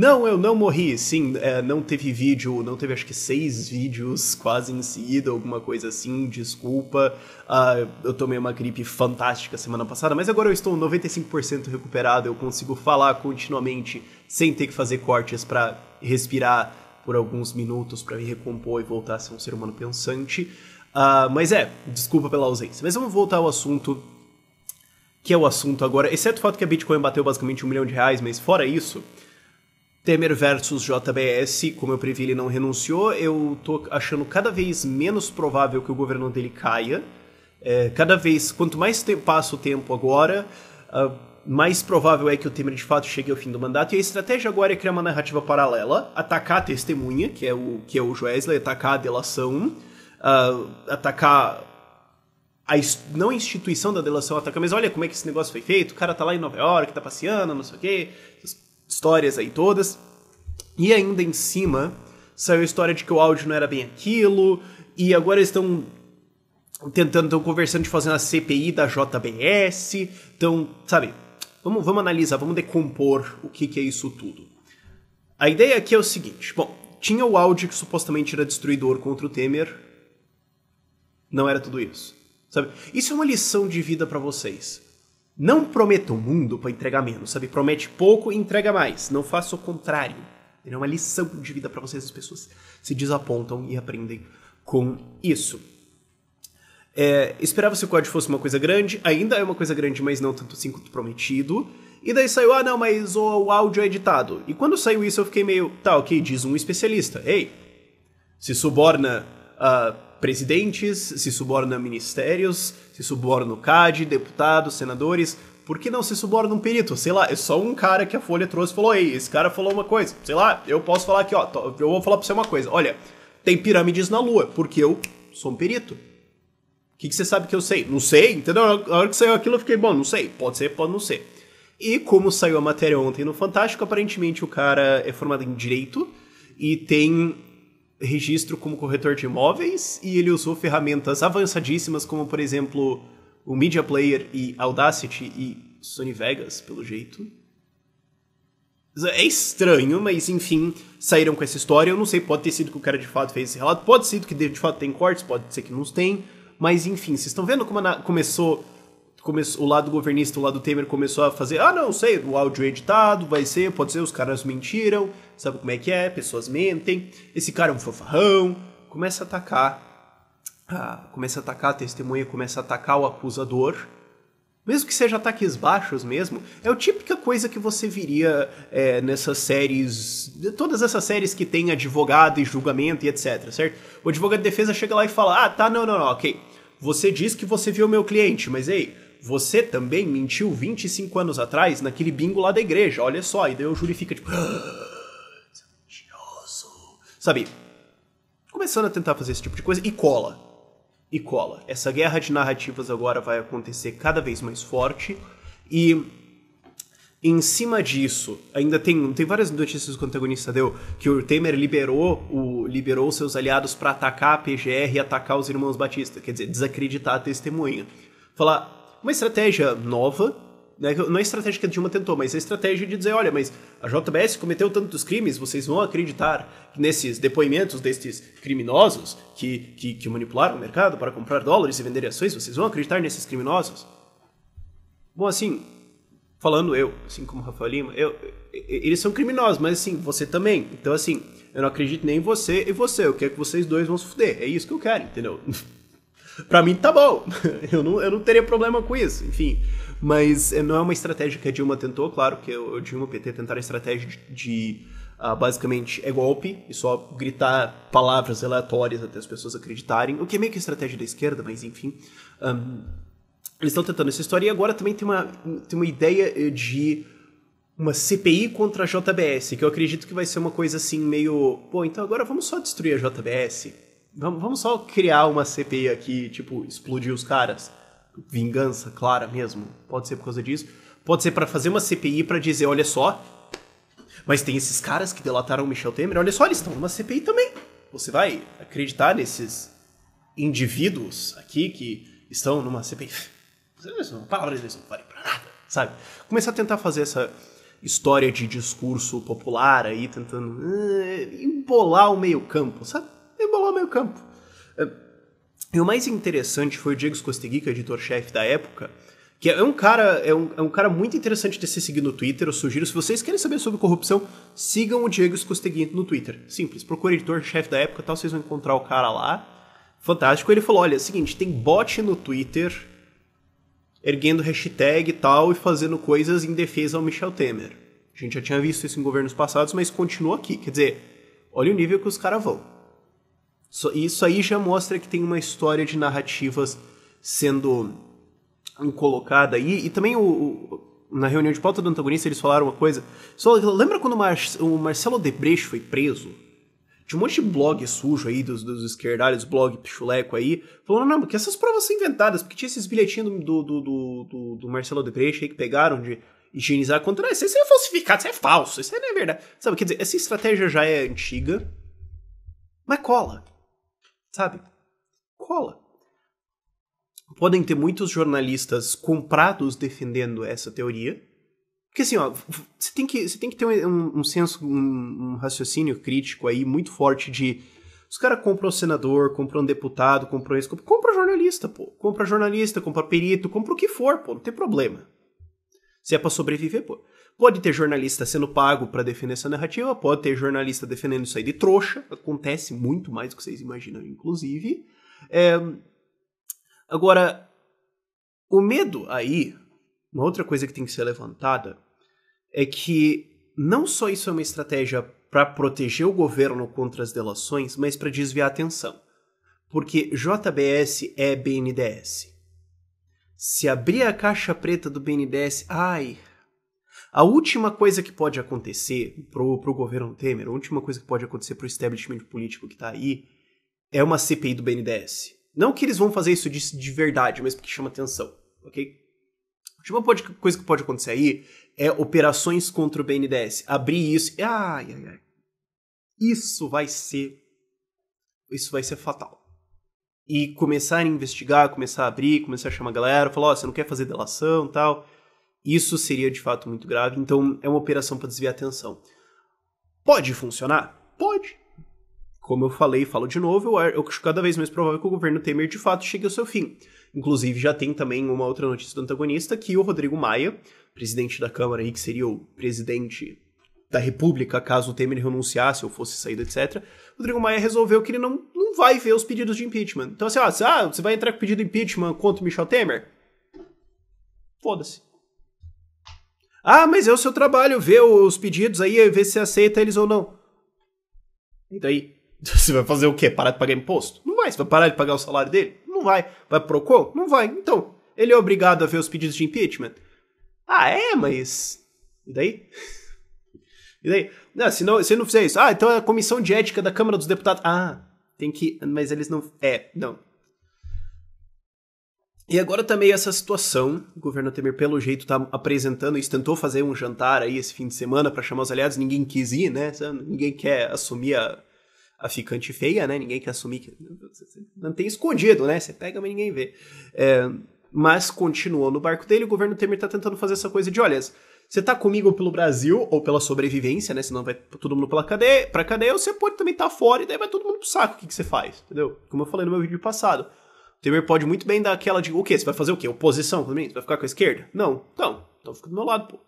Não, eu não morri, sim, não teve vídeo, não teve acho que 6 vídeos quase em seguida, alguma coisa assim, desculpa. Eu tomei uma gripe fantástica semana passada, mas agora eu estou 95% recuperado, eu consigo falar continuamente sem ter que fazer cortes pra respirar por alguns minutos pra me recompor e voltar a ser um ser humano pensante. Mas desculpa pela ausência. Mas vamos voltar ao assunto, que é o assunto agora, exceto o fato que a Bitcoin bateu basicamente R$1 milhão, mas fora isso... Temer versus JBS, como eu previ, ele não renunciou. Eu tô achando cada vez menos provável que o governo dele caia. Cada vez, quanto mais passa o tempo agora, mais provável é que o Temer de fato chegue ao fim do mandato. E a estratégia agora é criar uma narrativa paralela, atacar a testemunha, que é o Joesley, atacar a delação, atacar não a instituição da delação, atacar, mas olha como é que esse negócio foi feito, o cara tá lá em Nova York, tá passeando, não sei o quê... Histórias aí todas. E ainda em cima, saiu a história de que o áudio não era bem aquilo. E agora eles estão conversando de fazer uma CPI da JBS. Então, sabe, vamos analisar, vamos decompor o que é isso tudo. A ideia aqui é o seguinte. Bom, tinha o áudio que supostamente era destruidor contra o Temer. Não era tudo isso. Sabe? Isso é uma lição de vida pra vocês. Não prometa o mundo para entregar menos, sabe? Promete pouco e entrega mais. Não faça o contrário. É uma lição de vida para vocês, as pessoas se desapontam e aprendem com isso. Esperava-se que o código fosse uma coisa grande, ainda é uma coisa grande, mas não tanto assim quanto prometido. E daí saiu, não, mas o áudio é editado. E quando saiu isso eu fiquei meio, tá, ok, diz um especialista. Ei, se suborna presidentes, se suborna ministérios, se suborna o CAD, deputados, senadores, por que não se suborna um perito? Sei lá, é só um cara que a Folha trouxe e falou, ei, esse cara falou uma coisa, sei lá, eu posso falar aqui, ó, eu vou falar pra você uma coisa, olha, tem pirâmides na Lua, porque eu sou um perito. O que você sabe que eu sei? Não sei, entendeu? Na hora que saiu aquilo eu fiquei, bom, não sei, pode ser, pode não ser. E como saiu a matéria ontem no Fantástico, aparentemente o cara é formado em Direito e tem registro como corretor de imóveis, e ele usou ferramentas avançadíssimas como, por exemplo, o Media Player e Audacity e Sony Vegas, pelo jeito. É estranho, mas enfim, saíram com essa história. Eu não sei, pode ter sido que o cara de fato fez esse relato, pode ser que de fato tem cortes, pode ser que não tem, mas enfim, vocês estão vendo como começou o lado governista, o lado Temer começou a fazer, não sei, o áudio é editado, vai ser, pode ser, os caras mentiram, sabe como é que é, pessoas mentem, esse cara é um fanfarrão, começa a atacar a testemunha, começa a atacar o acusador, mesmo que seja ataques baixos mesmo, é a típica coisa que você viria nessas séries, todas essas séries que tem advogado e julgamento e etc, certo? O advogado de defesa chega lá e fala, tá, não, ok, você diz que você viu meu cliente, mas ei, você também mentiu 25 anos atrás naquele bingo lá da igreja, olha só. E daí o júri fica tipo... Você é mentiroso. Sabe? Começando a tentar fazer esse tipo de coisa e cola. Essa guerra de narrativas agora vai acontecer cada vez mais forte. E em cima disso, ainda tem várias notícias que o antagonista deu, que o Temer liberou seus aliados para atacar a PGR e atacar os irmãos Batista. Quer dizer, desacreditar a testemunha. Falar... Uma estratégia nova, né? Não é a estratégia que a Dilma tentou, mas é a estratégia de dizer, olha, mas a JBS cometeu tantos crimes, vocês vão acreditar nesses depoimentos destes criminosos que manipularam o mercado para comprar dólares e vender ações, vocês vão acreditar nesses criminosos? Bom, assim, falando eu, assim como o Rafael Lima, eles são criminosos, mas assim, você também. Então assim, eu não acredito nem em você e você, eu quero que vocês dois vão se fuder, é isso que eu quero, entendeu? Pra mim tá bom, eu não teria problema com isso, enfim. Mas não é uma estratégia que a Dilma tentou, claro que o Dilma e o PT tentaram a estratégia de basicamente é golpe e só gritar palavras aleatórias até as pessoas acreditarem, o que é meio que a estratégia da esquerda, mas enfim. Eles estão tentando essa história e agora também tem uma ideia de uma CPI contra a JBS, que eu acredito que vai ser uma coisa assim meio... Pô, então agora vamos só destruir a JBS? Vamos só criar uma CPI aqui, tipo, explodir os caras? Vingança clara mesmo? Pode ser por causa disso. Pode ser pra fazer uma CPI pra dizer, olha só, mas tem esses caras que delataram o Michel Temer, olha só, eles estão numa CPI também. Você vai acreditar nesses indivíduos aqui que estão numa CPI? Palavras deles não valem pra nada, sabe? Começar a tentar fazer história de discurso popular aí, tentando embolar o meio-campo, sabe? Embolar o meio-campo. E o mais interessante foi o Diego Costegui, que é editor-chefe da época, que é um cara muito interessante de se seguir no Twitter. Eu sugiro, se vocês querem saber sobre corrupção, sigam o Diego Costegui no Twitter. Simples, procure editor-chefe da época, tal, vocês vão encontrar o cara lá. Fantástico. Ele falou, olha, é o seguinte, tem bot no Twitter erguendo hashtag e tal e fazendo coisas em defesa ao Michel Temer. A gente já tinha visto isso em governos passados, mas continua aqui. Quer dizer, olha o nível que os caras vão. Isso aí já mostra que tem uma história de narrativas sendo colocada aí. E também na reunião de pauta do antagonista eles falaram uma coisa. Lembra quando o Marcelo Odebrecht foi preso? Tinha um monte de blog sujo aí, dos esquerdalhos, blog pichuleco aí, falando, não, porque essas provas são inventadas, porque tinha esses bilhetinhos do Marcelo Odebrecht aí que pegaram de higienizar contra... Isso aí é falsificado, isso é falso, isso aí não é verdade. Sabe, quer dizer, essa estratégia já é antiga, mas cola. Sabe? Cola. Podem ter muitos jornalistas comprados defendendo essa teoria. Porque assim, ó, você tem que ter um senso, um raciocínio crítico aí muito forte de... Os caras compram o senador, compram um deputado, compram isso, compra jornalista, pô. Compra jornalista, compra perito, compra o que for, pô. Não tem problema. Se é pra sobreviver, pô. Pode ter jornalista sendo pago pra defender essa narrativa, pode ter jornalista defendendo isso aí de trouxa. Acontece muito mais do que vocês imaginam, inclusive. Agora, o medo aí... Uma outra coisa que tem que ser levantada é que não só isso é uma estratégia para proteger o governo contra as delações, mas para desviar a atenção. Porque JBS é BNDES. Se abrir a caixa preta do BNDES, a última coisa que pode acontecer pro governo Temer, a última coisa que pode acontecer pro establishment político que tá aí, é uma CPI do BNDES. Não que eles vão fazer isso de verdade, mas porque chama atenção, ok? A última coisa que pode acontecer aí é operações contra o BNDES. Abrir isso. Isso vai ser fatal. E começar a investigar, começar a abrir, começar a chamar a galera, falar, você não quer fazer delação e tal. Isso seria de fato muito grave. Então é uma operação para desviar a atenção. Pode funcionar? Pode. Como eu falei, falo de novo, eu acho cada vez mais provável que o governo Temer de fato chegue ao seu fim. Inclusive, já tem também uma outra notícia do antagonista, que o Rodrigo Maia, presidente da Câmara aí, que seria o presidente da República, caso o Temer renunciasse ou fosse saído, etc., Rodrigo Maia resolveu que ele não vai ver os pedidos de impeachment. Então, assim, você vai entrar com pedido de impeachment contra o Michel Temer? Foda-se. Mas é o seu trabalho ver os pedidos aí, ver se você aceita eles ou não. E daí? Você vai fazer o quê? Parar de pagar imposto? Não vai. Você vai parar de pagar o salário dele? Não vai. Vai pro Procon? Não vai. Então, ele é obrigado a ver os pedidos de impeachment? Mas... E daí? E daí? Não, se não fizer isso... então é a comissão de ética da Câmara dos Deputados... tem que... Mas eles não... não. E agora também essa situação, o governo Temer pelo jeito tá apresentando isso, tentou fazer um jantar aí esse fim de semana pra chamar os aliados, ninguém quis ir, né? Ninguém quer assumir a ficante feia, né? Ninguém quer assumir que... Não tem escondido, né? Você pega, mas ninguém vê. Mas continuou no barco dele, o governo Temer tá tentando fazer essa coisa de, olha, você tá comigo pelo Brasil, ou pela sobrevivência, né? Senão vai todo mundo pra cadeia, ou você pode também estar fora, e daí vai todo mundo pro saco. O que você faz? Entendeu? Como eu falei no meu vídeo passado. O Temer pode muito bem dar aquela de, o quê? Você vai fazer o quê? Oposição também? Você vai ficar com a esquerda? Não. Então fica do meu lado, pô.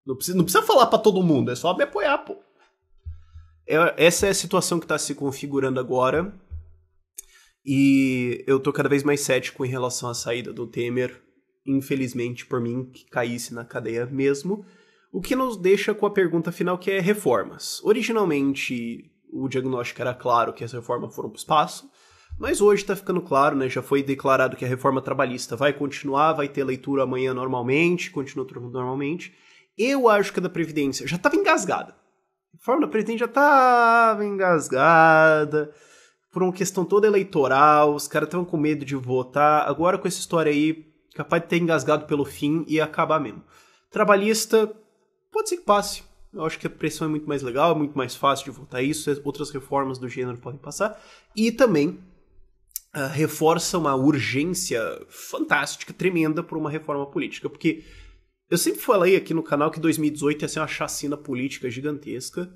Não precisa falar pra todo mundo, é só me apoiar, pô. Essa é a situação que está se configurando agora, e eu tô cada vez mais cético em relação à saída do Temer, infelizmente por mim, que caísse na cadeia mesmo, o que nos deixa com a pergunta final, que é reformas. Originalmente, o diagnóstico era claro que as reformas foram pro espaço, mas hoje tá ficando claro, né, já foi declarado que a reforma trabalhista vai continuar, vai ter leitura amanhã normalmente, continua tudo normalmente. Eu acho que a da Previdência já estava engasgada. A reforma da Previdência já estava engasgada, por uma questão toda eleitoral, os caras estavam com medo de votar, agora com essa história aí, capaz de ter engasgado pelo fim e acabar mesmo. Trabalhista, pode ser que passe. Eu acho que a pressão é muito mais legal, é muito mais fácil de votar isso, outras reformas do gênero podem passar. E também reforça uma urgência fantástica, tremenda, por uma reforma política, porque Eu sempre falei aqui no canal que 2018 ia ser uma chacina política gigantesca.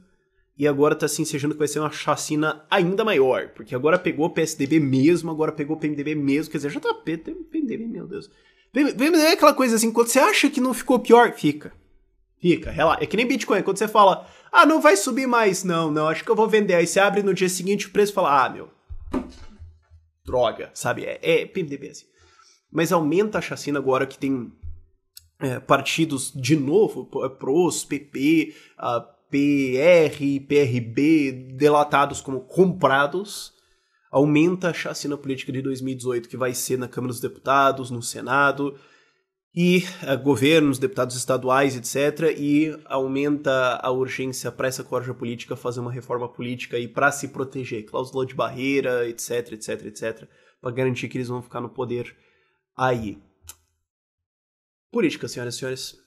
E agora tá se ensejando que vai ser uma chacina ainda maior. Porque agora pegou o PSDB mesmo, agora pegou o PMDB mesmo. Quer dizer, já tá PMDB, meu Deus. PMDB é aquela coisa assim, quando você acha que não ficou pior, fica. Fica, relaxa. É que nem Bitcoin, quando você fala, não vai subir mais. Não, acho que eu vou vender. Aí você abre no dia seguinte o preço e fala, meu, droga, sabe? É PMDB assim. Mas aumenta a chacina agora que tem partidos de novo, PROS, PP, PR, PRB, delatados como comprados. Aumenta a chacina política de 2018, que vai ser na Câmara dos Deputados, no Senado, e governos, deputados estaduais, etc. E aumenta a urgência para essa corja política fazer uma reforma política e para se proteger, cláusula de barreira, etc, etc, etc, para garantir que eles vão ficar no poder aí. Política, senhoras e senhores.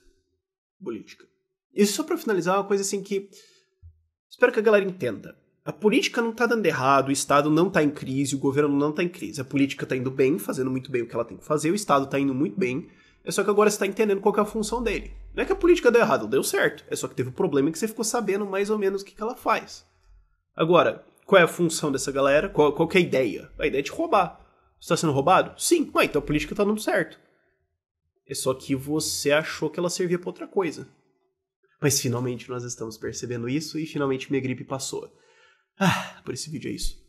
Política. E só pra finalizar, uma coisa assim que espero que a galera entenda. A política não tá dando errado, o Estado não tá em crise, o governo não tá em crise. A política tá indo bem, fazendo muito bem o que ela tem que fazer, o Estado tá indo muito bem. É só que agora você tá entendendo qual que é a função dele. Não é que a política deu errado, deu certo. É só que teve um problema que você ficou sabendo mais ou menos o que ela faz. Agora, qual é a função dessa galera? Qual que é a ideia? A ideia é de roubar. Você tá sendo roubado? Sim. Então a política tá dando certo. É só que você achou que ela servia pra outra coisa. Mas finalmente nós estamos percebendo isso e finalmente minha gripe passou. Por esse vídeo é isso.